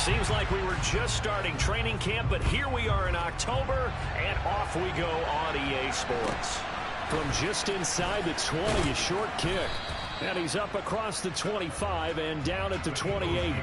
Seems like we were just starting training camp, but here we are in October, and off we go on EA Sports. From just inside the 20, a short kick. And he's up across the 25 and down at the 28.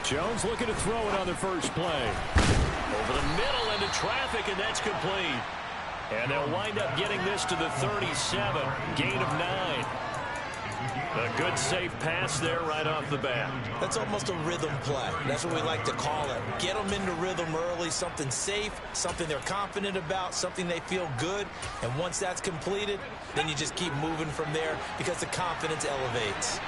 Jones looking to throw it on the first play. Over the middle into traffic, and that's complete. And they'll wind up getting this to the 37. Gain of 9. A good safe pass there right off the bat. That's almost a rhythm play. That's what we like to call it. Get them into rhythm early, something safe, something they're confident about, something they feel good. And once that's completed, then you just keep moving from there because the confidence elevates.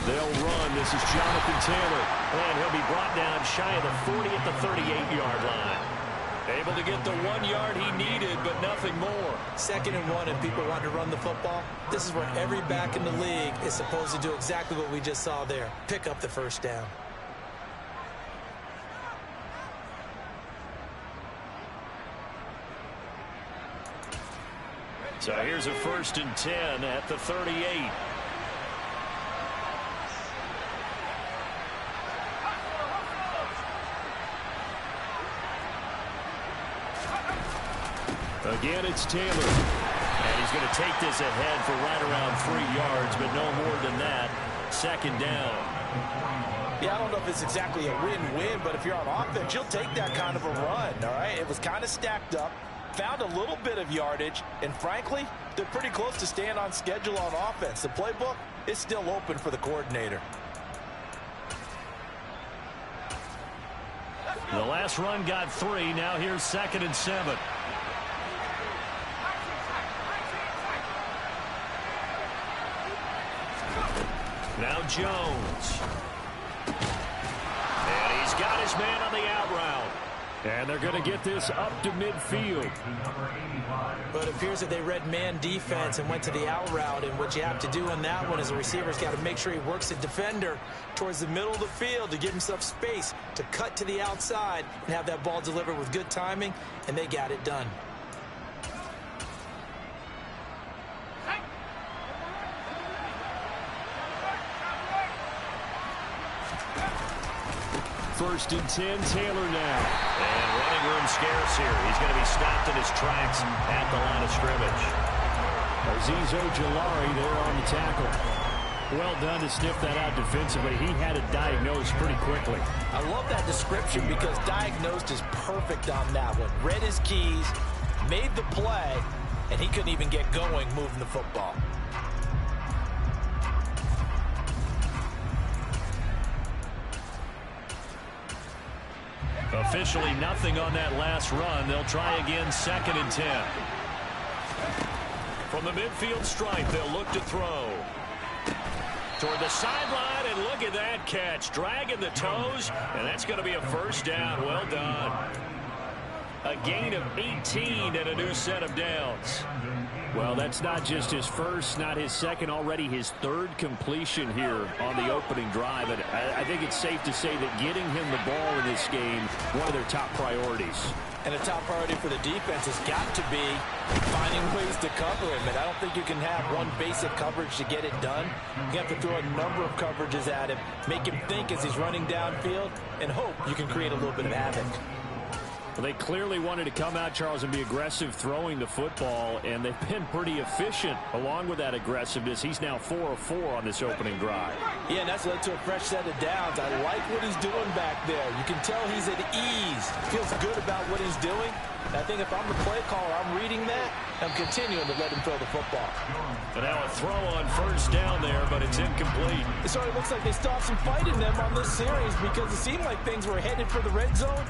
They'll run. This is Jonathan Taylor. And he'll be brought down shy of the 40 at the 38-yard line. Able to get the 1 yard he needed, but nothing more. 2nd and 1, and people want to run the football. This is where every back in the league is supposed to do exactly what we just saw there. Pick up the first down. So here's a 1st and 10 at the 38. Again, it's Taylor. And he's going to take this ahead for right around 3 yards, but no more than that. 2nd down. Yeah, I don't know if it's exactly a win-win, but if you're on offense, you'll take that kind of a run, all right? It was kind of stacked up, found a little bit of yardage, and frankly, they're pretty close to staying on schedule on offense. The playbook is still open for the coordinator. The last run got 3. Now here's 2nd and 7. Now Jones. And he's got his man on the out route. And they're going to get this up to midfield. But it appears that they read man defense and went to the out route. And what you have to do on that one is a receiver's got to make sure he works the defender towards the middle of the field to give himself space to cut to the outside and have that ball delivered with good timing. And they got it done. 1st and 10, Taylor now. And running room scarce here. He's going to be stopped in his tracks at the line of scrimmage. Azeez Ojulari there on the tackle. Well done to sniff that out defensively. He had it diagnosed pretty quickly. I love that description because diagnosed is perfect on that one. Read his keys, made the play, and he couldn't even get going moving the football. Officially nothing on that last run. They'll try again 2nd and 10. From the midfield stripe, they'll look to throw. Toward the sideline, and look at that catch. Dragging the toes, and that's going to be a 1st down. Well done. A gain of 18 and a new set of downs. Well, that's not just his first, not his second, already his 3rd completion here on the opening drive. And I think it's safe to say that getting him the ball in this game, one of their top priorities. And a top priority for the defense has got to be finding ways to cover him. And I don't think you can have one basic coverage to get it done. You have to throw a number of coverages at him, make him think as he's running downfield, and hope you can create a little bit of havoc. Well, they clearly wanted to come out, Charles, and be aggressive throwing the football, and they've been pretty efficient along with that aggressiveness. He's now 4 of 4 on this opening drive. Yeah, and that's led to a fresh set of downs. I like what he's doing back there. You can tell he's at ease. Feels good about what he's doing. And I think if I'm the play caller, I'm reading that. I'm continuing to let him throw the football. But now a throw on 1st down there, but it's incomplete. It sort of looks like they still have some fight in them on this series because it seemed like things were headed for the red zone.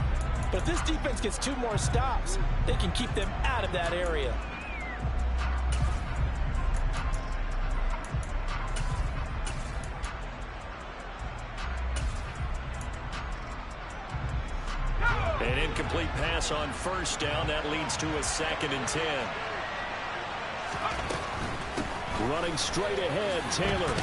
But if this defense gets 2 more stops, they can keep them out of that area. An incomplete pass on first down. That leads to a 2nd and 10. Running straight ahead, Taylor.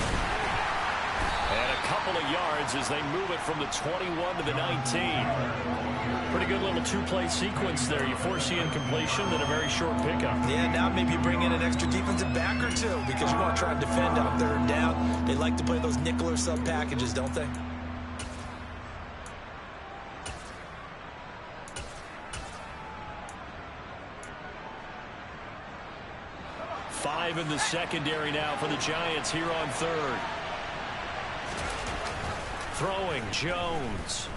And a couple of yards as they move it from the 21 to the 19. Pretty good little two-play sequence there. You force the incompletion, then a very short pickup. Yeah, now maybe bring in an extra defensive back or two because you want to try and defend on 3rd down. They like to play those nickel or sub packages, don't they? Five in the secondary now for the Giants here on 3rd. Throwing Jones.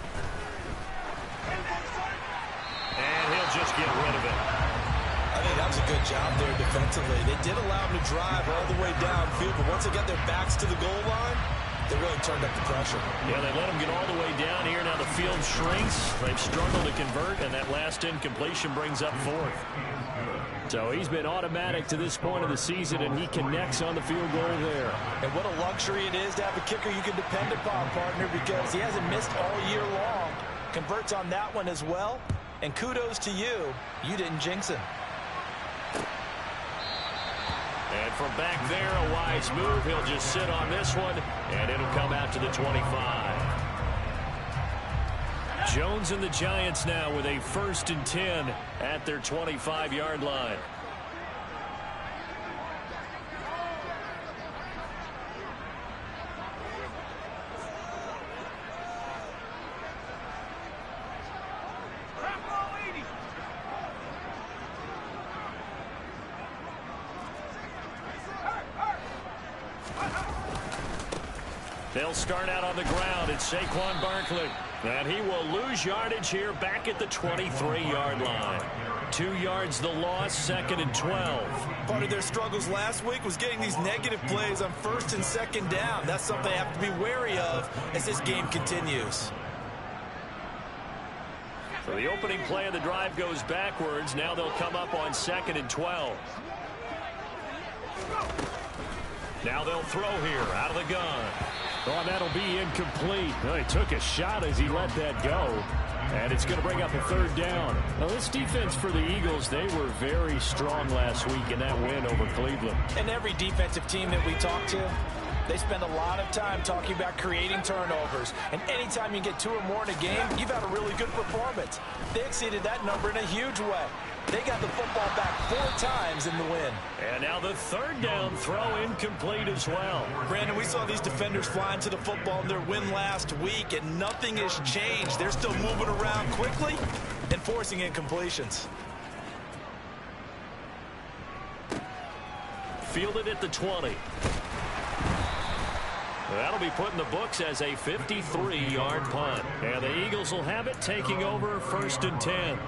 And he'll just get rid of it. I think that was a good job there defensively. They did allow him to drive all the way downfield, but once they got their backs to the goal line, they really turned up the pressure. Yeah, they let him get all the way down here. Now the field shrinks. They've struggled to convert, and that last incompletion brings up 4th. So he's been automatic to this point of the season, and he connects on the field goal there. And what a luxury it is to have a kicker you can depend upon, partner, because he hasn't missed all year long. Converts on that one as well. And kudos to you. You didn't jinx him. And from back there, a wise move. He'll just sit on this one, and it'll come out to the 25. Jones and the Giants now with a 1st and 10 at their 25-yard line. They'll start out on the ground. It's Saquon Barkley. And he will lose yardage here back at the 23-yard line. 2 yards the loss, 2nd and 12. Part of their struggles last week was getting these negative plays on 1st and 2nd down. That's something they have to be wary of as this game continues. So the opening play of the drive goes backwards. Now they'll come up on 2nd and 12. Now they'll throw here out of the gun. Oh, that'll be incomplete. Well, he took a shot as he let that go. And it's going to bring up a 3rd down. Now, this defense for the Eagles, they were very strong last week in that win over Cleveland. And every defensive team that we talk to, they spend a lot of time talking about creating turnovers. And anytime you get 2 or more in a game, you've had a really good performance. They exceeded that number in a huge way. They got the football back 4 times in the win. And now the 3rd down throw incomplete as well. Brandon, we saw these defenders flying to the football in their win last week, and nothing has changed. They're still moving around quickly and forcing incompletions. Fielded at the 20. That'll be put in the books as a 53-yard punt. And the Eagles will have it, taking over 1st and 10.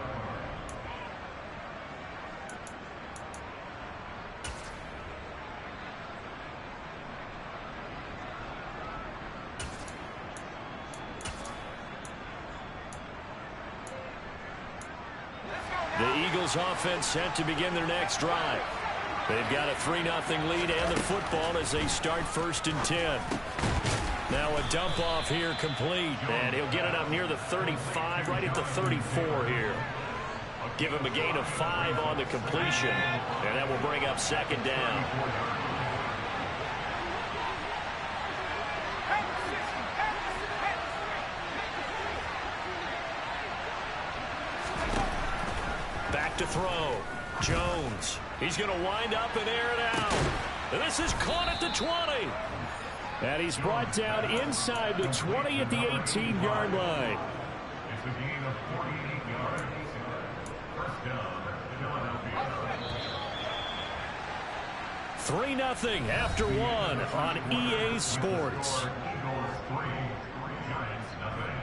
The Eagles offense set to begin their next drive. They've got a 3-0 lead and the football as they start 1st and 10. Now a dump off here complete. And he'll get it up near the 35, right at the 34 here. Give him a gain of 5 on the completion. And that will bring up 2nd down. Back to throw. Jones. He's going to wind up and air it out. And this is caught at the 20. And he's brought down inside the 20 at the 18-yard line. It's a gain of 48 yards. First down, Philadelphia. 3-0 after 1 on EA Sports. Eagles 3, Giants nothing.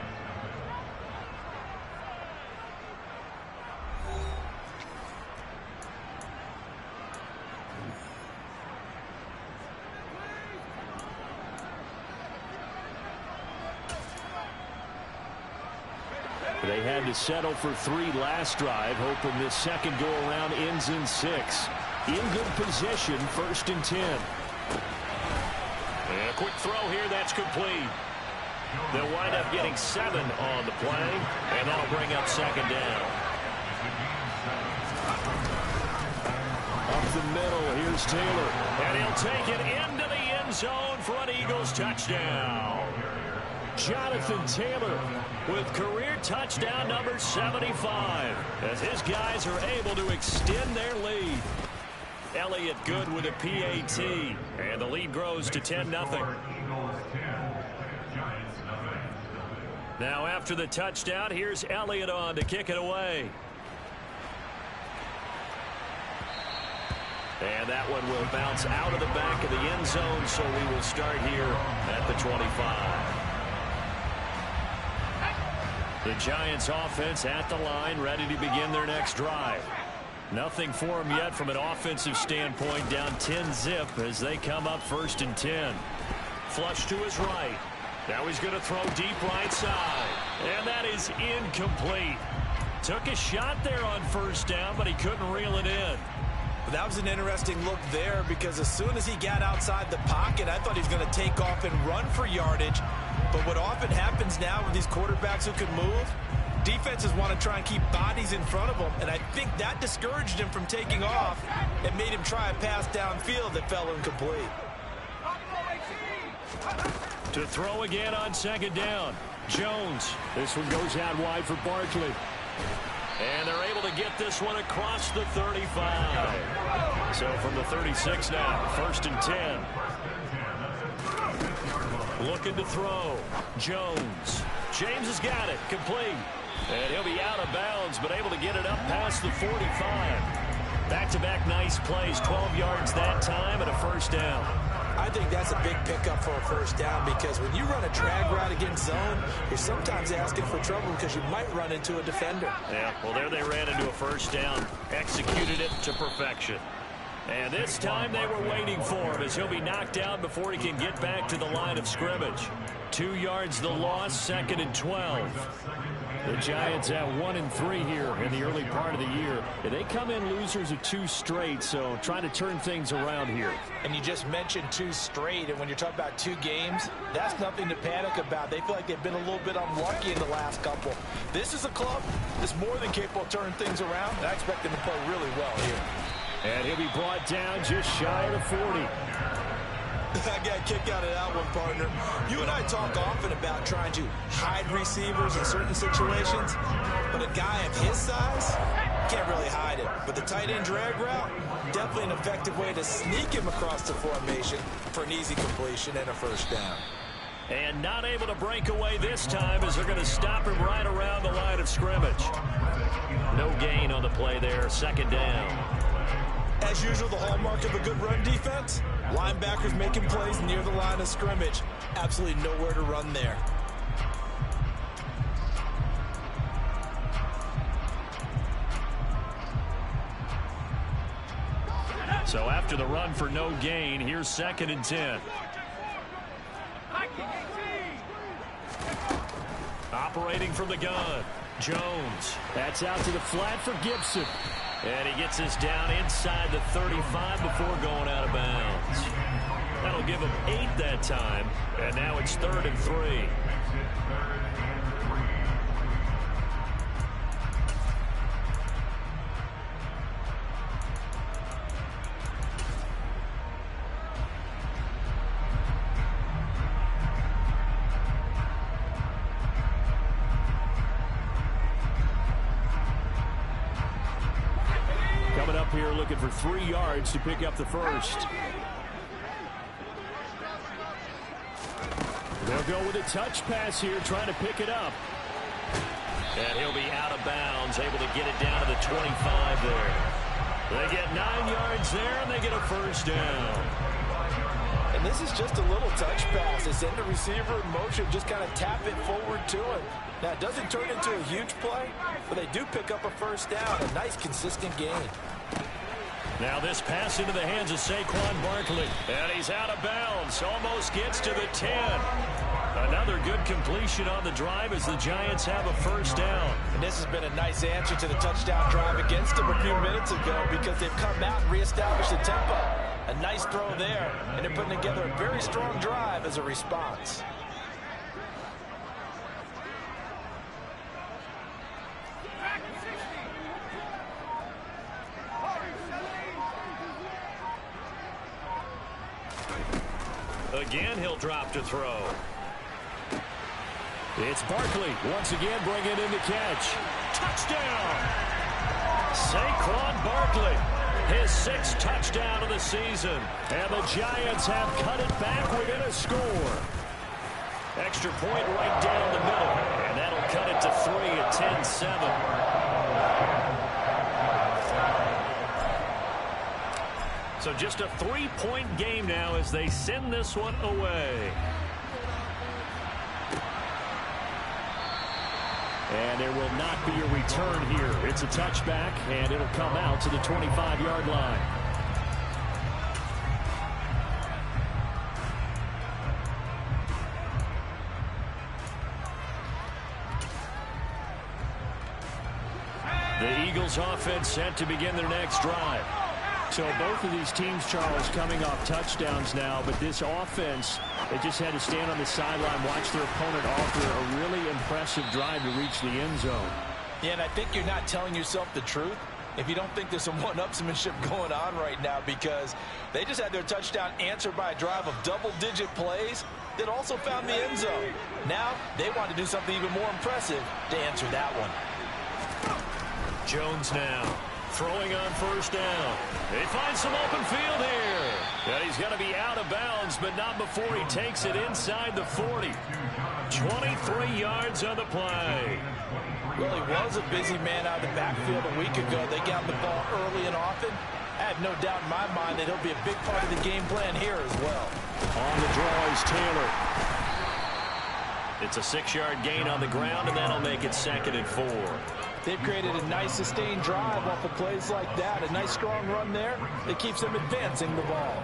They had to settle for 3 last drive, hoping this second go-around ends in 6. In good position, 1st and 10. And a quick throw here, that's complete. They'll wind up getting 7 on the play, and that'll bring up second down. Up the middle, here's Taylor. And he'll take it into the end zone for an Eagles touchdown. Jonathan Taylor with career touchdown number 75 as his guys are able to extend their lead. Elliott good with a PAT, and the lead grows to 10-0. Now after the touchdown, here's Elliott on to kick it away. And that one will bounce out of the back of the end zone, so we will start here at the 25. The Giants offense at the line, ready to begin their next drive. Nothing for them yet from an offensive standpoint, down 10-zip as they come up 1st and 10. Flush to his right. Now he's going to throw deep right side. And that is incomplete. Took a shot there on 1st down, but he couldn't reel it in. But that was an interesting look there because as soon as he got outside the pocket, I thought he was going to take off and run for yardage. But what often happens now with these quarterbacks who can move, defenses want to try and keep bodies in front of them, and I think that discouraged him from taking off and made him try a pass downfield that fell incomplete. To throw again on 2nd down. Jones. This one goes out wide for Barkley. And they're able to get this one across the 35. So from the 36 now, 1st and 10. Looking to throw. Jones. James has got it. Complete. And he'll be out of bounds, but able to get it up past the 45. Back-to-back nice plays. 12 yards that time and a 1st down. I think that's a big pickup for a 1st down because when you run a drag route against zone, you're sometimes asking for trouble because you might run into a defender. Yeah, well, there they ran into a 1st down, executed it to perfection. And this time they were waiting for him as he'll be knocked down before he can get back to the line of scrimmage. 2 yards the loss, 2nd and 12. The Giants at 1-3 here in the early part of the year. They come in losers of 2 straight, so trying to turn things around here. And you just mentioned 2 straight, and when you're talking about 2 games, that's nothing to panic about. They feel like they've been a little bit unlucky in the last couple. This is a club that's more than capable of turning things around, and I expect them to play really well here. And he'll be brought down just shy of the 40. I got a kick out of that one, partner. You and I talk often about trying to hide receivers in certain situations, but a guy of his size can't really hide it. But the tight end drag route, definitely an effective way to sneak him across the formation for an easy completion and a 1st down. And not able to break away this time as they're going to stop him right around the line of scrimmage. No gain on the play there, 2nd down. As usual, the hallmark of a good run defense, linebackers making plays near the line of scrimmage. Absolutely nowhere to run there. So after the run for no gain, here's 2nd and 10. Operating from the gun. Jones. That's out to the flat for Gibson. And he gets this down inside the 35 before going out of bounds. That'll give him 8 that time. And now it's 3rd and 3. Here looking for 3 yards to pick up the 1st. They'll go with a touch pass here, trying to pick it up. And he'll be out of bounds, able to get it down to the 25 there. They get 9 yards there, and they get a 1st down. And this is just a little touch pass. They send the receiver in motion, just kind of tap it forward to him. Now, it doesn't turn into a huge play, but they do pick up a 1st down, a nice, consistent gain. Now this pass into the hands of Saquon Barkley. And he's out of bounds. Almost gets to the 10. Another good completion on the drive as the Giants have a 1st down. And this has been a nice answer to the touchdown drive against them a few minutes ago because they've come out and reestablished the tempo. A nice throw there, and they're putting together a very strong drive as a response. Again, he'll drop to throw. It's Barkley once again bringing in the catch. Touchdown! Saquon Barkley, his 6th touchdown of the season. And the Giants have cut it back within a score. Extra point right down the middle. And that'll cut it to 3 at 10-7. So just a 3-point game now as they send this one away. And there will not be a return here. It's a touchback, and it'll come out to the 25-yard line. The Eagles offense set to begin their next drive. So both of these teams, Charles, coming off touchdowns now, but this offense, they just had to stand on the sideline, watch their opponent offer a really impressive drive to reach the end zone. Yeah, and I think you're not telling yourself the truth if you don't think there's some one-upsmanship going on right now, because they just had their touchdown answered by a drive of double-digit plays that also found the end zone. Now they want to do something even more impressive to answer that one. Jones now throwing on first down. They find some open field here. And he's going to be out of bounds, but not before he takes it inside the 40. 23 yards on the play. Well, he was a busy man out of the backfield a week ago. They got the ball early and often. I have no doubt in my mind that he'll be a big part of the game plan here as well. On the draw is Taylor. It's a 6-yard gain on the ground, and that'll make it 2nd and 4. They've created a nice sustained drive off of plays like that. A nice strong run there that keeps them advancing the ball.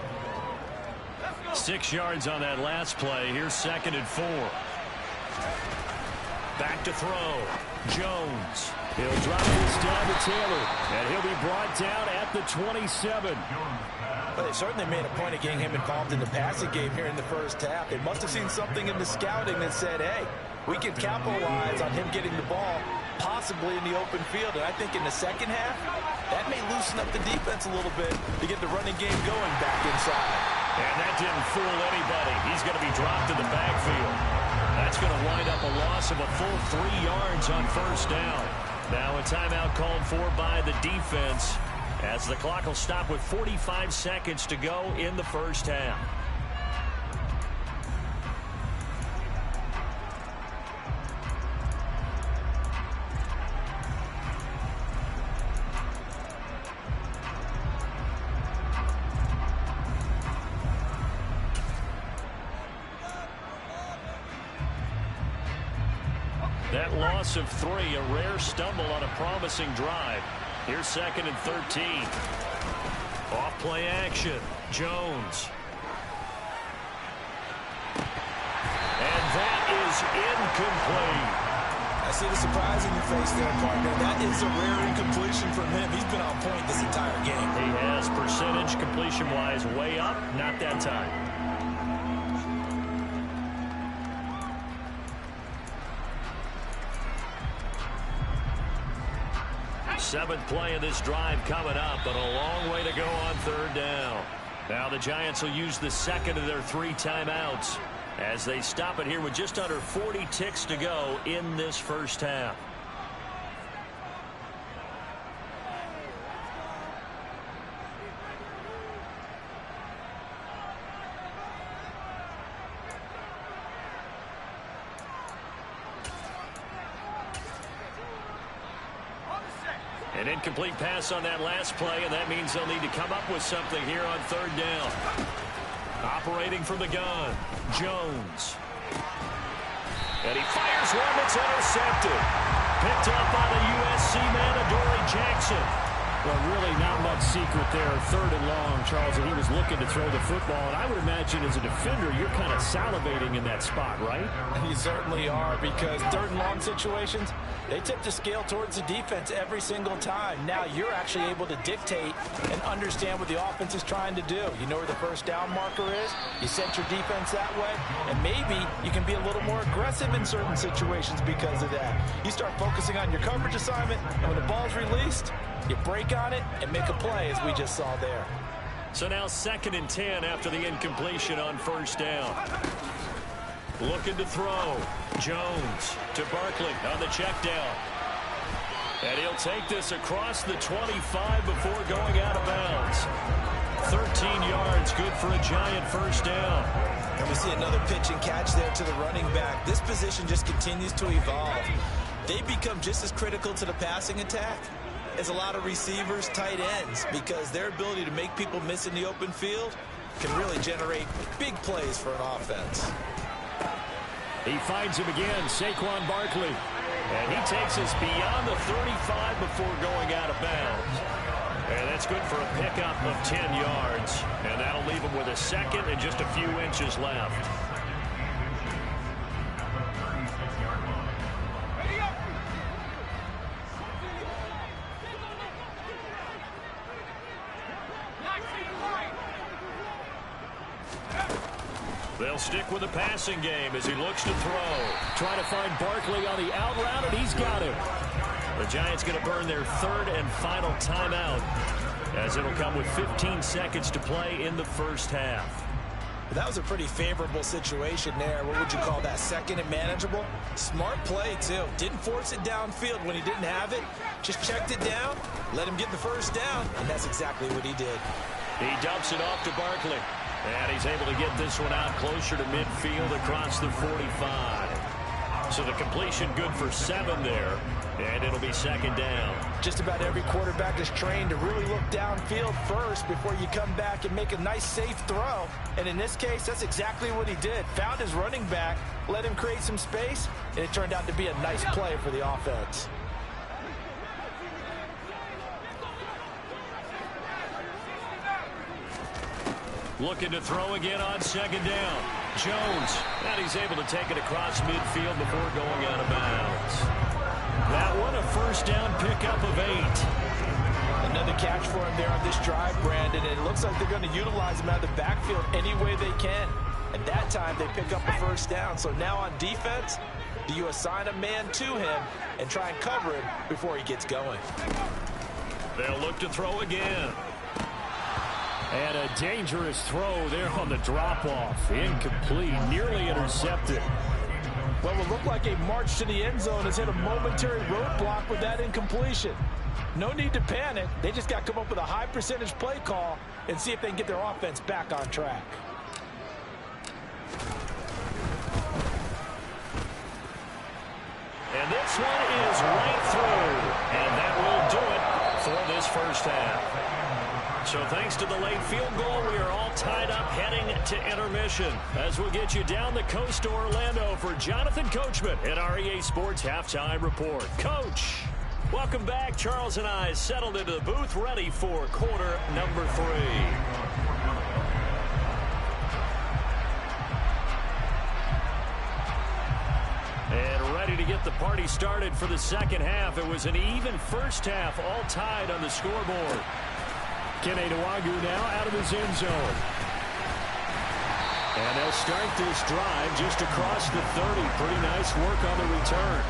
6 yards on that last play. Here's 2nd and 4. Back to throw. Jones. He'll drop this down to Taylor, and he'll be brought down at the 27. But they certainly made a point of getting him involved in the passing game here in the first half. They must have seen something in the scouting that said, hey, we can capitalize on him getting the ball possibly in the open field. And I think in the second half, that may loosen up the defense a little bit to get the running game going back inside. And that didn't fool anybody. He's going to be dropped in the backfield. That's going to wind up a loss of a full 3 yards on first down. Now a timeout called for by the defense, as the clock will stop with 45 seconds to go in the first half. That loss of 3, a rare stumble on a promising drive. Here's 2nd and 13. Off play action. Jones. And that is incomplete. I see the surprise in your face there, partner. That is a rare incompletion from him. He's been on point this entire game. He has percentage completion-wise way up, not that time. 7th play of this drive coming up, but a long way to go on 3rd down. Now the Giants will use the 2nd of their 3 timeouts as they stop it here with just under 40 ticks to go in this first half. An incomplete pass on that last play, and that means they'll need to come up with something here on 3rd down. Operating from the gun, Jones. And he fires one that's intercepted. Picked up by the USC man, Adoree Jackson. Well, really not much secret there. 3rd and long, Charles, and he was looking to throw the football. And I would imagine as a defender, you're kind of salivating in that spot, right? You certainly are, because 3rd and long situations, they tip the scale towards the defense every single time. Now you're actually able to dictate and understand what the offense is trying to do. You know where the first down marker is. You set your defense that way, and maybe you can be a little more aggressive in certain situations because of that. You start focusing on your coverage assignment, and when the ball's released, you break on it and make a play, as we just saw there. So now 2nd and 10 after the incompletion on first down. Looking to throw. Jones to Barkley on the check down. And he'll take this across the 25 before going out of bounds. 13 yards, good for a Giant first down. And we see another pitch and catch there to the running back. This position just continues to evolve. They become just as critical to the passing attack as a lot of receivers, tight ends, because their ability to make people miss in the open field can really generate big plays for an offense. He finds him again, Saquon Barkley. And he takes us beyond the 35 before going out of bounds. And that's good for a pickup of 10 yards. And that'll leave him with a second and just a few inches left. They'll stick with the passing game as he looks to throw. Trying to find Barkley on the out route, and he's got him. The Giants going to burn their 3rd and final timeout, as it'll come with 15 seconds to play in the first half. That was a pretty favorable situation there. What would you call that? 2nd and manageable? Smart play, too. Didn't force it downfield when he didn't have it. Just checked it down, let him get the first down, and that's exactly what he did. He dumps it off to Barkley. And he's able to get this one out closer to midfield across the 45. So the completion good for 7 there. And it'll be 2nd down. Just about every quarterback is trained to really look downfield first before you come back and make a nice, safe throw. And in this case, that's exactly what he did. Found his running back, let him create some space, and it turned out to be a nice play for the offense. Looking to throw again on 2nd down. Jones. And he's able to take it across midfield before going out of bounds. That one a first down pickup of 8. Another catch for him there on this drive, Brandon. And it looks like they're going to utilize him out of the backfield any way they can. And that time they pick up a first down. So now on defense, do you assign a man to him and try and cover him before he gets going? They'll look to throw again. And a dangerous throw there on the drop-off. Incomplete, nearly intercepted. Well, it looked like a march to the end zone has hit a momentary roadblock with that incompletion. No need to panic. They just got to come up with a high percentage play call and see if they can get their offense back on track. And this one is right through. And that will do it for this first half. So thanks to the late field goal, we are all tied up heading to intermission. As we'll get you down the coast to Orlando for Jonathan Coachman at our EA Sports Halftime Report. Coach, welcome back. Charles and I settled into the booth, ready for quarter number 3. And ready to get the party started for the second half. It was an even first half, all tied on the scoreboard. Kene Nwangwu now out of his end zone. And they'll start this drive just across the 30. Pretty nice work on the return.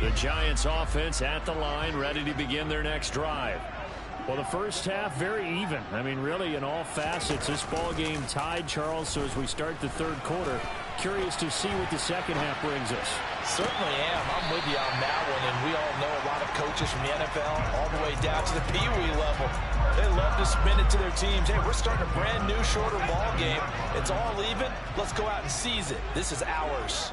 The Giants offense at the line, ready to begin their next drive. Well, the first half, very even. I mean, really, in all facets, this ball game tied, Charles. So as we start the 3rd quarter, curious to see what the second half brings us. Certainly am. I'm with you on that one. And we all know a lot of coaches from the NFL all the way down to the Pee-wee level. They love to spin it to their teams. Hey, we're starting a brand new, shorter ball game. It's all even. Let's go out and seize it. This is ours.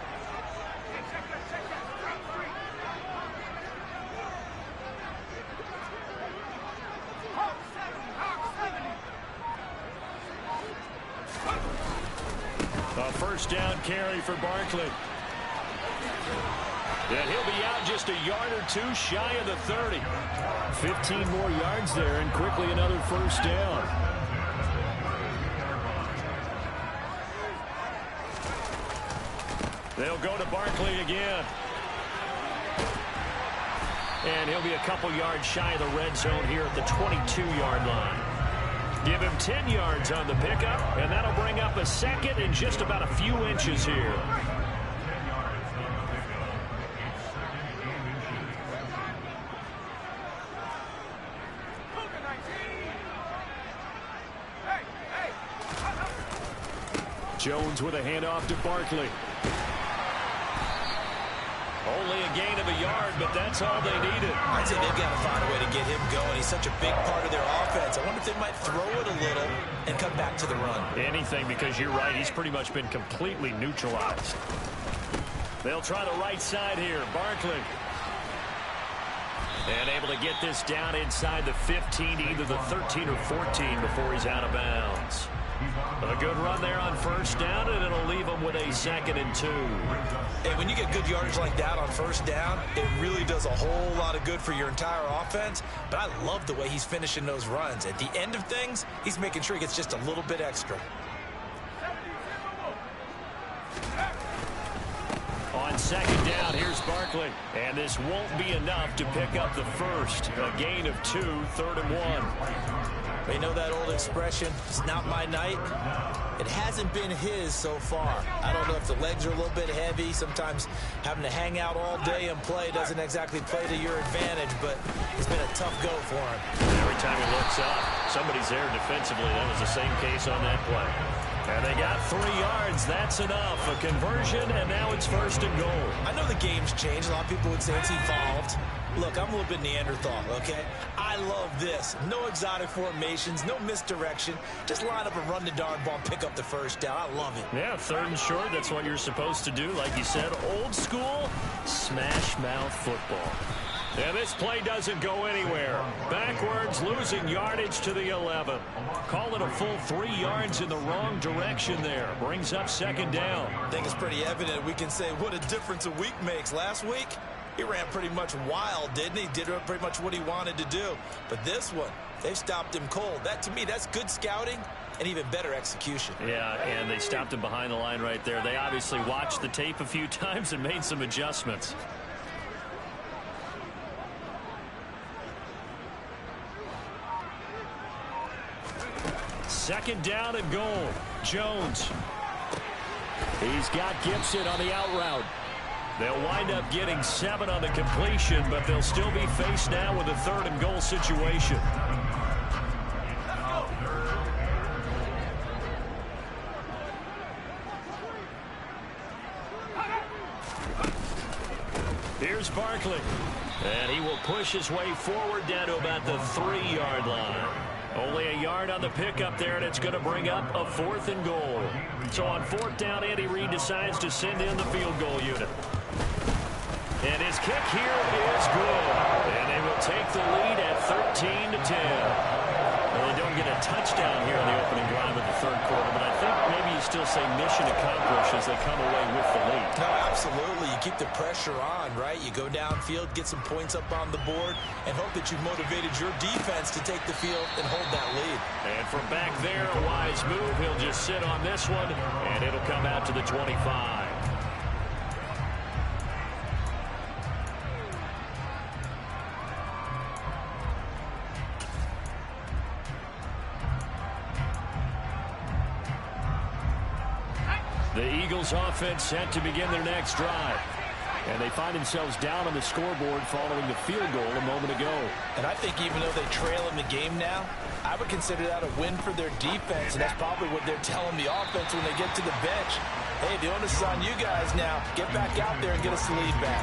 A first down carry for Barkley. And he'll be out just a yard or 2 shy of the 30. 15 more yards there, and quickly another first down. They'll go to Barkley again. And he'll be a couple yards shy of the red zone here at the 22-yard line. Give him 10 yards on the pickup, and that'll bring up a second and just about a few inches here. Jones with a handoff to Barkley. Only a gain of a yard, but that's all they needed. I'd say they've got to find a way to get him going. He's such a big part of their offense. I wonder if they might throw it a little and come back to the run. Anything, because you're right. He's pretty much been completely neutralized. They'll try the right side here. Barkley. And able to get this down inside the 15, either the 13 or 14 before he's out of bounds. A good run there on first down, and it'll leave him with a 2nd and 2. Hey, when you get good yardage like that on first down, it really does a whole lot of good for your entire offense. But I love the way he's finishing those runs. At the end of things, he's making sure he gets just a little bit extra. On 2nd down, here's Barkley. And this won't be enough to pick up the first. A gain of 2, 3rd and 1. You know that old expression, it's not my night? It hasn't been his so far. I don't know if the legs are a little bit heavy. Sometimes having to hang out all day and play doesn't exactly play to your advantage, but it's been a tough go for him. Every time he looks up, somebody's there defensively. That was the same case on that play. And they got 3 yards. That's enough. A conversion, and now it's 1st and goal. I know the game's changed. A lot of people would say it's evolved. Look, I'm a little bit Neanderthal, okay? I love this. No exotic formations, no misdirection. Just line up and run the darn ball and pick up the first down. I love it. Yeah, 3rd and short. That's what you're supposed to do. Like you said, old school, smash mouth football. And this play doesn't go anywhere. Backwards, losing yardage to the 11. Call it a full 3 yards in the wrong direction there. Brings up 2nd down. I think it's pretty evident. We can say what a difference a week makes. Last week, he ran pretty much wild, didn't he? Did pretty much what he wanted to do. But this one, they've stopped him cold. That, to me, that's good scouting and even better execution. Yeah, and they stopped him behind the line right there. They obviously watched the tape a few times and made some adjustments. Second down and goal. Jones. He's got Gibson on the out route. They'll wind up getting 7 on the completion, but they'll still be faced now with a 3rd and goal situation. Here's Barkley. And he will push his way forward down to about the 3-yard line. Only a yard on the pickup there, and it's going to bring up a 4th and goal. So on 4th down, Andy Reid decides to send in the field goal unit. And his kick here is good. And they will take the lead at 13-10. Well, they don't get a touchdown here on the opening drive of the 3rd quarter, but I think maybe you still say mission accomplished as they come away with the lead. No, absolutely. You keep the pressure on, right? You go downfield, get some points up on the board, and hope that you've motivated your defense to take the field and hold that lead. And from back there, a wise move. He'll just sit on this one, and it'll come out to the 25. The Eagles offense set to begin their next drive. And they find themselves down on the scoreboard following the field goal a moment ago. And I think even though they trail in the game now, I would consider that a win for their defense, and that's probably what they're telling the offense when they get to the bench. Hey, the onus is on you guys now. Get back out there and get us the lead back.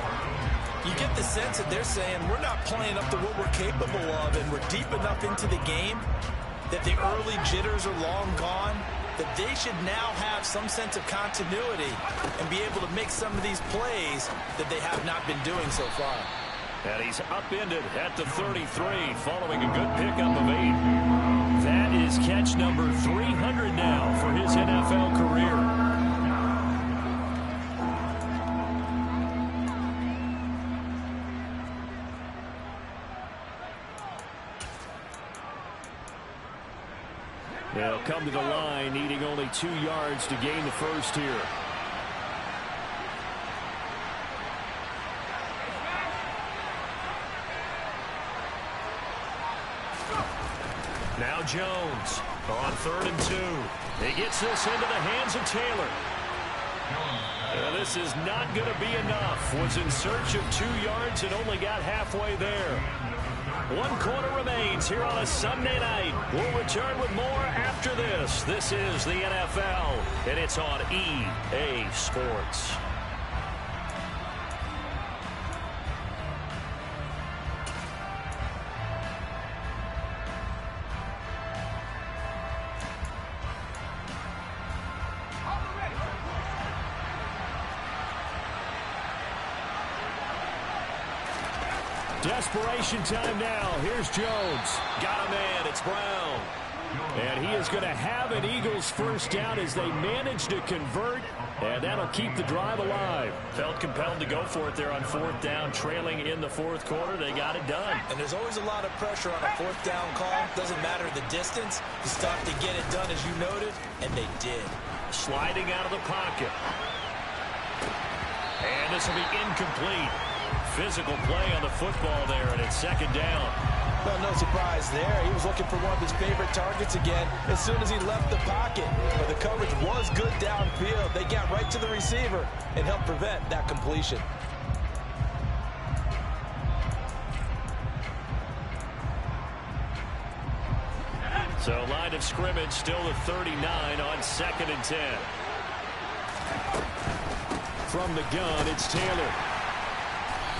You get the sense that they're saying we're not playing up to what we're capable of, and we're deep enough into the game that the early jitters are long gone, that they should now have some sense of continuity and be able to make some of these plays that they have not been doing so far. And he's upended at the 33 following a good pickup of 8. That is catch number 300 now for his NFL career. They'll come to the line, needing only 2 yards to gain the first here. Now Jones on 3rd and 2. He gets this into the hands of Taylor. This is not going to be enough. Was in search of 2 yards and only got halfway there. 1 quarter remains here on a Sunday night. We'll return with more after this. This is the NFL, and it's on EA Sports. Desperation time now. Here's Jones. Got a man. It's Brown. And he is going to have an Eagles first down as they manage to convert, and that'll keep the drive alive. Felt compelled to go for it there on 4th down, trailing in the 4th quarter. They got it done. And there's always a lot of pressure on a 4th down call. Doesn't matter the distance. You stop to get it done, as you noted, and they did. Sliding out of the pocket. And this will be incomplete. Physical play on the football there, and it's 2nd down. Well, no surprise there. He was looking for one of his favorite targets again as soon as he left the pocket. But the coverage was good downfield. They got right to the receiver and helped prevent that completion. So line of scrimmage still the 39 on 2nd and 10. From the gun, it's Taylor.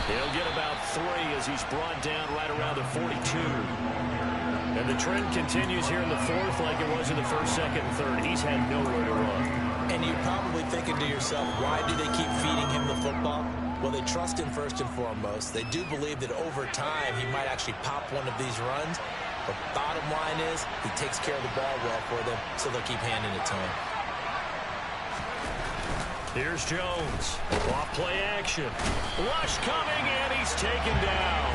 He'll get about 3 as he's brought down right around the 42. And the trend continues here in the 4th like it was in the 1st, 2nd, and 3rd. He's had nowhere to run. And you're probably thinking to yourself, why do they keep feeding him the football? Well, they trust him first and foremost. They do believe that over time he might actually pop one of these runs. But bottom line is he takes care of the ball well for them, so they'll keep handing it to him. Here's Jones. Off play action. Rush coming, and he's taken down.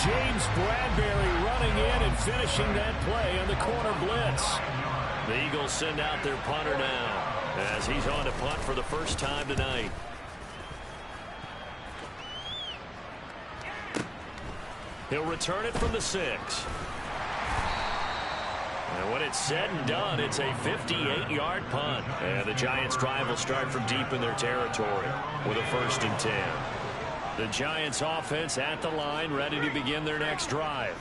James Bradbury running in and finishing that play on the corner blitz. The Eagles send out their punter now as he's on to punt for the first time tonight. He'll return it from the 6. And when it's said and done, it's a 58-yard punt. And the Giants' drive will start from deep in their territory with a 1st and 10. The Giants' offense at the line, ready to begin their next drive.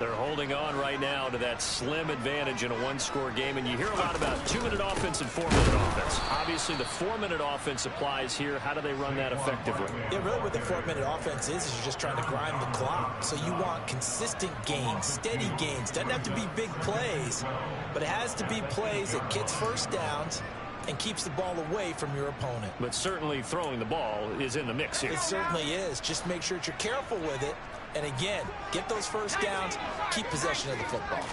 They're holding on right now to that slim advantage in a 1-score game. And you hear a lot about 2-minute offense and 4-minute offense. Obviously, the 4-minute offense applies here. How do they run that effectively? Yeah, really what the 4-minute offense is you're just trying to grind the clock. So you want consistent gains, steady gains. Doesn't have to be big plays, but it has to be plays that gets first downs and keeps the ball away from your opponent. But certainly throwing the ball is in the mix here. It certainly is. Just make sure that you're careful with it. And again, get those first downs, keep possession of the football.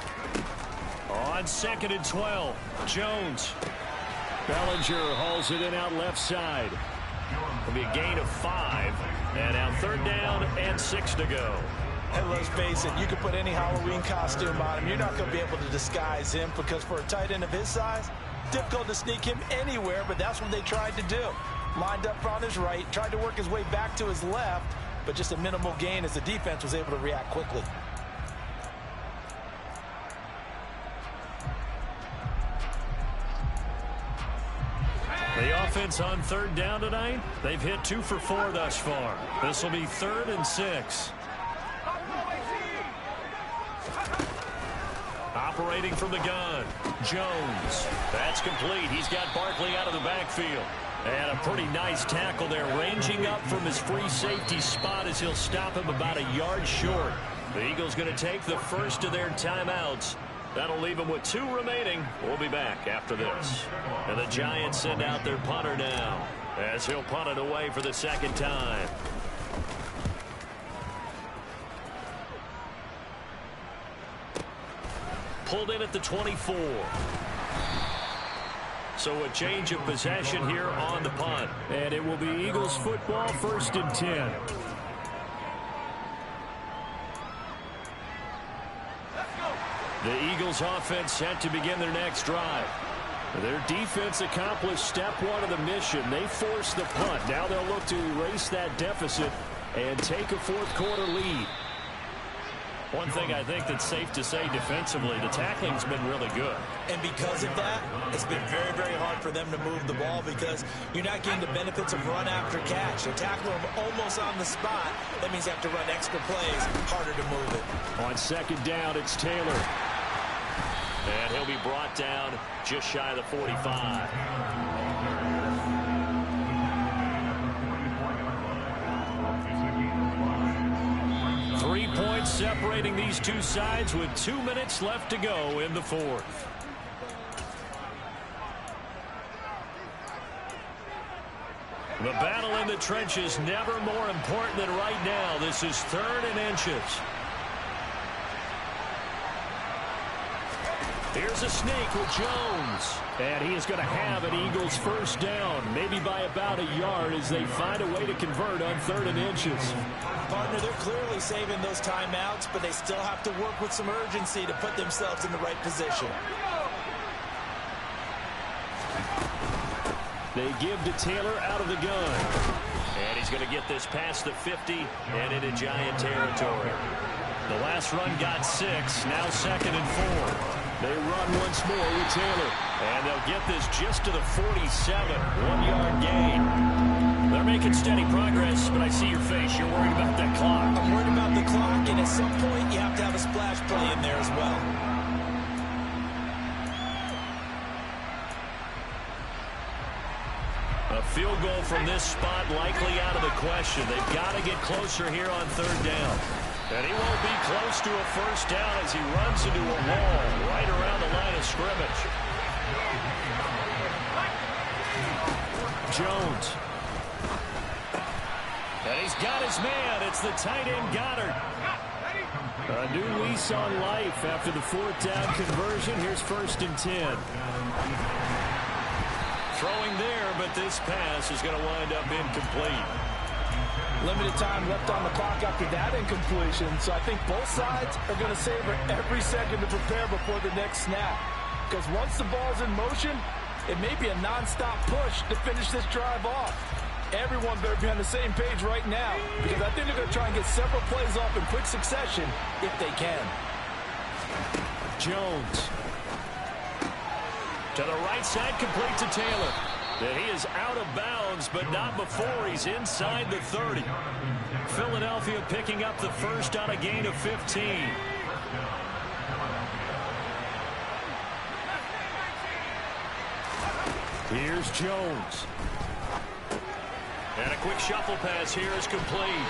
On 2nd and 12, Jones. Bellinger hauls it in out left side. It'll be a gain of 5. And now 3rd down and 6 to go. And let's face it, you can put any Halloween costume on him. You're not going to be able to disguise him because for a tight end of his size, difficult to sneak him anywhere, but that's what they tried to do. Lined up on his right, tried to work his way back to his left, but just a minimal gain as the defense was able to react quickly. The offense on 3rd down tonight, they've hit 2 for 4 thus far. This will be 3rd and 6. Operating from the gun, Jones. That's complete. He's got Barkley out of the backfield. And a pretty nice tackle there, ranging up from his free safety spot as he'll stop him about a yard short. The Eagles going to take the first of their timeouts. That'll leave them with 2 remaining. We'll be back after this. And the Giants send out their punter now as he'll punt it away for the 2nd time. Pulled in at the 24. So a change of possession here on the punt. And it will be Eagles football, 1st and 10. The Eagles offense set to begin their next drive. Their defense accomplished step 1 of the mission. They forced the punt. Now they'll look to erase that deficit and take a 4th quarter lead. One thing I think that's safe to say defensively, the tackling's been really good. And because of that, it's been very, very hard for them to move the ball because you're not getting the benefits of run after catch. They tackle them almost on the spot. That means you have to run extra plays, harder to move it. On second down, it's Taylor. And he'll be brought down just shy of the 45. 3 points separating these two sides with 2 minutes left to go in the fourth. The battle in the trenches never more important than right now. This is 3rd and inches. Here's a sneak with Jones. And he is going to have an Eagles first down, maybe by about a yard as they find a way to convert on 3rd and inches. Partner, they're clearly saving those timeouts, but they still have to work with some urgency to put themselves in the right position. They give to Taylor out of the gun. And he's going to get this past the 50 and into Giant territory. The last run got 6, now 2nd and 4. They run once more with Taylor. And they'll get this just to the 47. 1-yard gain. They're making steady progress, but I see your face. You're worried about that clock. I'm worried about the clock, and at some point you have to have a splash play in there as well. A field goal from this spot likely out of the question. They've got to get closer here on 3rd down. And he won't be close to a first down as he runs into a wall right around the line of scrimmage. Jones. And he's got his man. It's the tight end Goddard. A new lease on life after the 4th down conversion. Here's 1st and 10. Throwing there, but this pass is going to wind up incomplete. Limited time left on the clock after that incompletion, so I think both sides are going to savor every second to prepare before the next snap. Because once the ball's in motion, it may be a non-stop push to finish this drive off. Everyone better be on the same page right now, because I think they're going to try and get several plays off in quick succession if they can. Jones. To the right side, complete to Taylor. And he is out of bounds, but not before he's inside the 30. Philadelphia picking up the first on a gain of 15. Here's Jones. And a quick shuffle pass here is complete.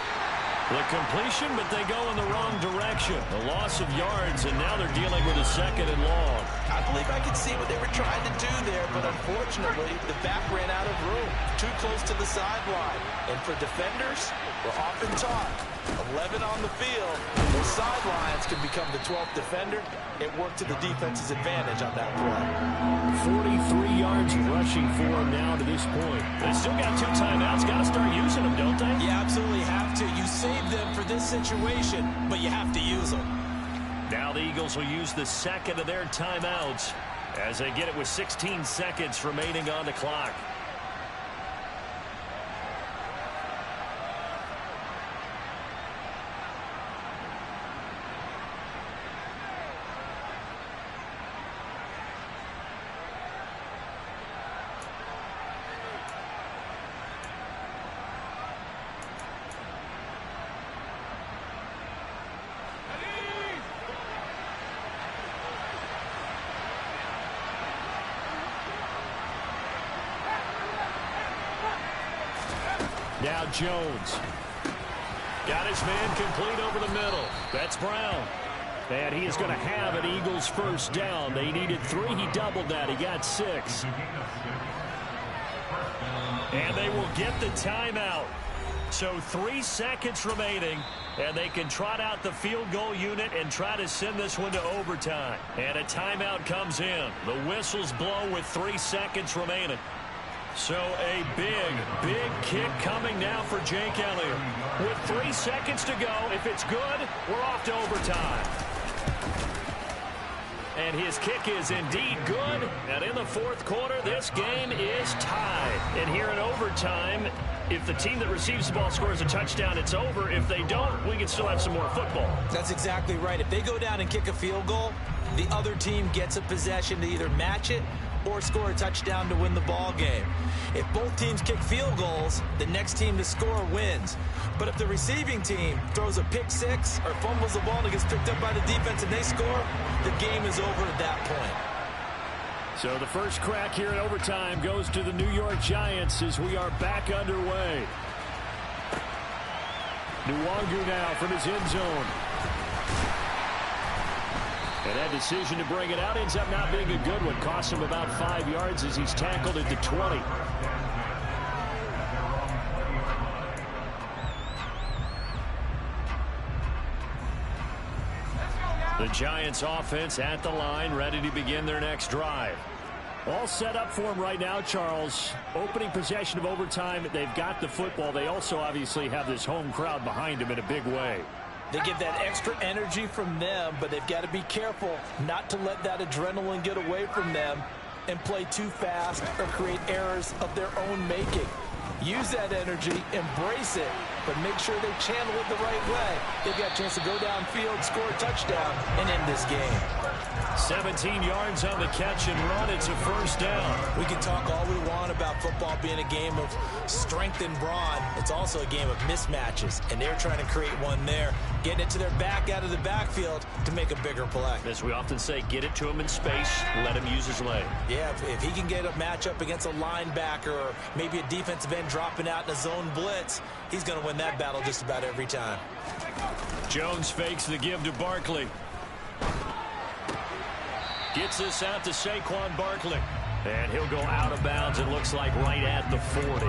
The completion, but they go in the wrong direction. A loss of yards, and now they're dealing with a 2nd and long. I believe I could see what they were trying to do there, but unfortunately, the back ran out of room. Too close to the sideline. And for defenders, we're often taught 11 on the field. Those sidelines can become the 12th defender. It worked to the defense's advantage on that play. 43 yards rushing for him now to this point. They still got 2 timeouts. Got to start using them, don't they? You absolutely have to. You save them for this situation, but you have to use them. Now the Eagles will use the 2nd of their timeouts as they get it with 16 seconds remaining on the clock. Now Jones. Got his man complete over the middle. That's Brown. And he is going to have an Eagles first down. They needed 3. He doubled that. He got 6. And they will get the timeout. So 3 seconds remaining, and they can trot out the field goal unit and try to send this one to overtime. And a timeout comes in. The whistles blow with 3 seconds remaining. So a big kick coming now for Jake Elliott. With 3 seconds to go, if it's good, we're off to overtime. and his kick is indeed good. And in the fourth quarter, this game is tied. And here in overtime, if the team that receives the ball scores a touchdown, it's over. If they don't, we can still have some more football. That's exactly right. If they go down and kick a field goal, the other team gets a possession to either match it or score a touchdown to win the ball game. If both teams kick field goals, the next team to score wins. But if the receiving team throws a pick six or fumbles the ball and it gets picked up by the defense and they score, the game is over at that point. So the first crack here in overtime goes to the New York Giants as we are back underway. Nwangu now from his end zone. And that decision to bring it out ends up not being a good one. Cost him about 5 yards as he's tackled at the 20. The Giants offense at the line, ready to begin their next drive. All set up for them right now, Charles. Opening possession of overtime, they've got the football. They also obviously have this home crowd behind them in a big way. They get that extra energy from them, but they've got to be careful not to let that adrenaline get away from them and play too fast or create errors of their own making. Use that energy, embrace it, but make sure they channel it the right way. They've got a chance to go downfield, score a touchdown, and end this game. 17 yards on the catch and run. It's a first down. We can talk all we want about football being a game of strength and brawn. It's also a game of mismatches, and they're trying to create one there, getting it to their back out of the backfield to make a bigger play. As we often say, get it to him in space, let him use his leg. Yeah, if he can get a matchup against a linebacker or maybe a defensive end dropping out in a zone blitz, he's going to win that battle just about every time. Jones fakes the give to Barkley. Gets this out to Saquon Barkley. And he'll go out of bounds, it looks like, right at the 40.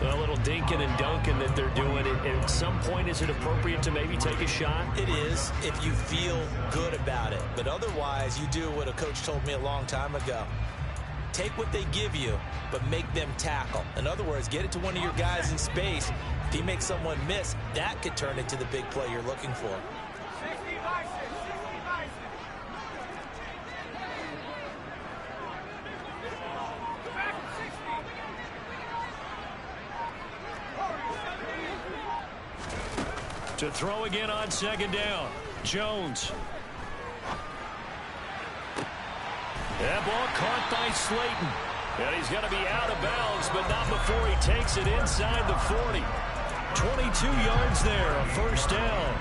A little dinking and dunking that they're doing. At some point, is it appropriate to maybe take a shot? It is, if you feel good about it. But otherwise, you do what a coach told me a long time ago. Take what they give you, but make them tackle. In other words, get it to one of your guys in space. If he makes someone miss, that could turn into the big play you're looking for. To throw again on second down. Jones. That ball caught by Slayton. And he's going to be out of bounds, but not before he takes it inside the 40. 22 yards there, a first down.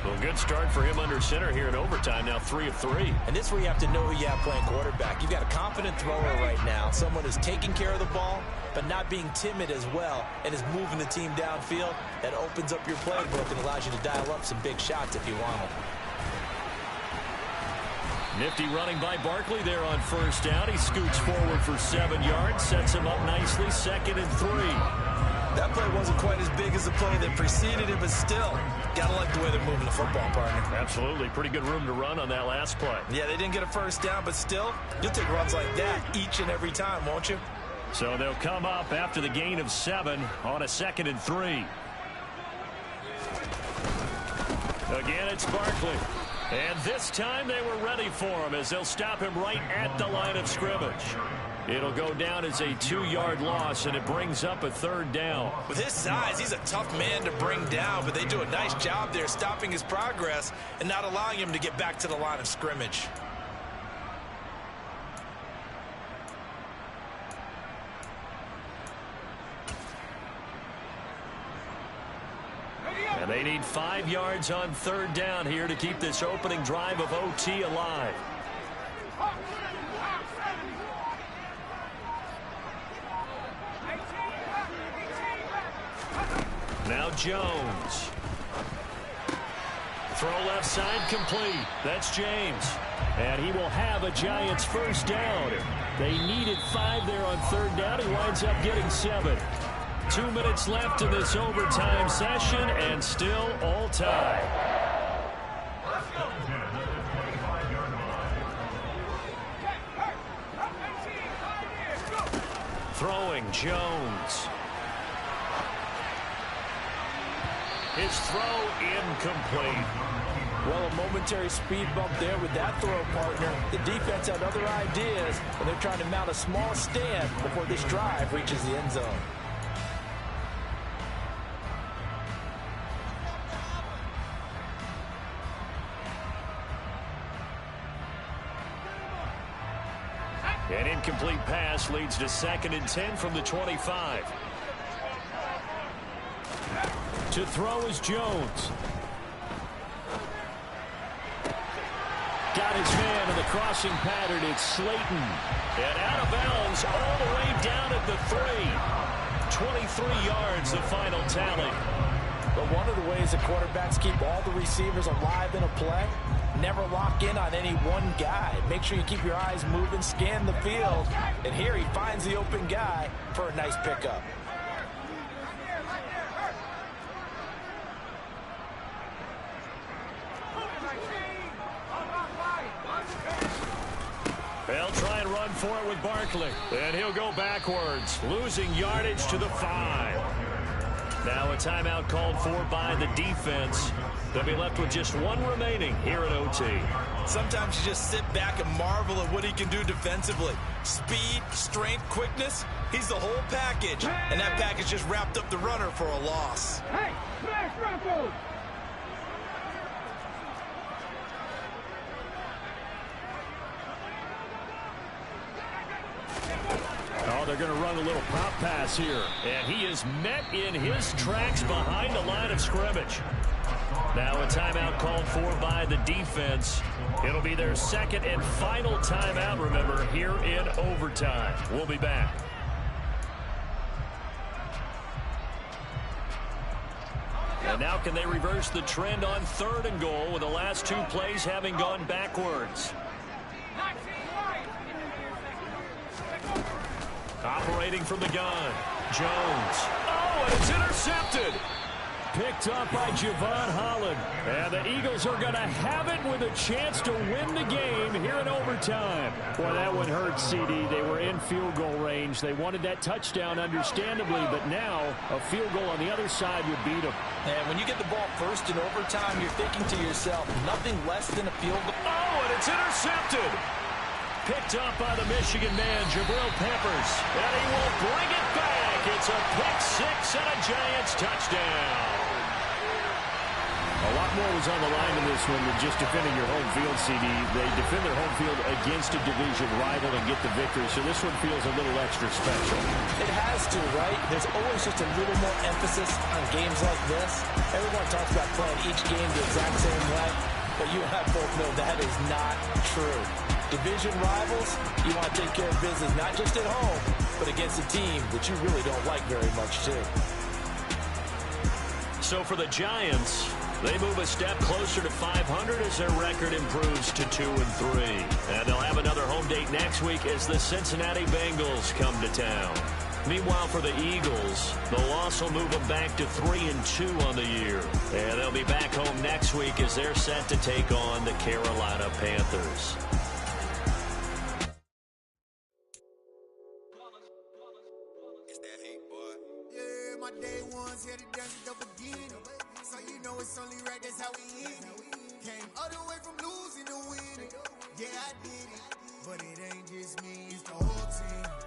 Well, good start for him under center here in overtime. Now 3 of 3. And this is where you have to know who you have playing quarterback. You've got a confident thrower right now. Someone who's taking care of the ball, but not being timid as well, and is moving the team downfield. That opens up your playbook and allows you to dial up some big shots if you want them. Nifty running by Barkley there on first down. He scoots forward for 7 yards, sets him up nicely, 2nd and 3. That play wasn't quite as big as the play that preceded it, but still, gotta like the way they're moving the football, partner. Absolutely. Pretty good room to run on that last play. Yeah, they didn't get a first down, but still, you'll take runs like that each and every time, won't you? So they'll come up after the gain of 7 on a 2nd and 3. Again, it's Barkley. And this time they were ready for him as they'll stop him right at the line of scrimmage. It'll go down as a 2-yard loss, and it brings up a 3rd down. With his size, he's a tough man to bring down, but they do a nice job there stopping his progress and not allowing him to get back to the line of scrimmage. And they need 5 yards on 3rd down here to keep this opening drive of OT alive. Now Jones. Throw left side complete. That's James. And he will have a Giants first down. They needed 5 there on 3rd down. He winds up getting 7. 2 minutes left in this overtime session, and still all tied. Throwing Jones. His throw incomplete. Well, a momentary speed bump there with that throw, partner. The defense had other ideas, and they're trying to mount a small stand before this drive reaches the end zone. An incomplete pass leads to 2nd and 10 from the 25. To throw is Jones. Got his man in the crossing pattern. It's Slayton. And out of bounds all the way down at the 3. 23 yards, the final tally. But one of the ways the quarterbacks keep all the receivers alive in a play, never lock in on any one guy. Make sure you keep your eyes moving, scan the field. And here he finds the open guy for a nice pickup. They'll try and run for it with Barkley. And he'll go backwards, losing yardage to the 5. Now a timeout called for by the defense. They'll be left with just one remaining here at OT. Sometimes you just sit back and marvel at what he can do defensively. Speed, strength, quickness, he's the whole package. And that package just wrapped up the runner for a loss. Hey, smash Ruffles! Oh, they're going to run a little pop pass here. And he is met in his tracks behind the line of scrimmage. Now a timeout called for by the defense. It'll be their 2nd and final timeout, remember, here in overtime. We'll be back. And now can they reverse the trend on 3rd and goal with the last 2 plays having gone backwards? Operating from the gun, Jones. Oh, and it's intercepted. Picked up by Javon Holland. And the Eagles are going to have it with a chance to win the game here in overtime. Boy, that one hurt, CD. They were in field goal range. They wanted that touchdown, understandably, but now a field goal on the other side would beat them. And when you get the ball first in overtime, you're thinking to yourself, nothing less than a field goal. Oh, and it's intercepted. Picked up by the Michigan man, Jabril Peppers. And he will bring it back. It's a pick 6 and a Giants touchdown. A lot more was on the line in this one than just defending your home field, CD. They defend their home field against a division rival and get the victory, so this one feels a little extra special. It has to, right? There's always just a little more emphasis on games like this. Everyone talks about playing each game the exact same way, but you and I both know that is not true. Division rivals, you want to take care of business not just at home, but against a team that you really don't like very much, too. So for the Giants, they move a step closer to 500 as their record improves to 2-3. And they'll have another home date next week as the Cincinnati Bengals come to town. Meanwhile, for the Eagles, the loss will move them back to 3-2 on the year. And they'll be back home next week as they're set to take on the Carolina Panthers. My day ones here to dance at the beginning. So you know it's only right, that's how we end it. Came all the way from losing to winning. Yeah, I did it. But it ain't just me, it's the whole team.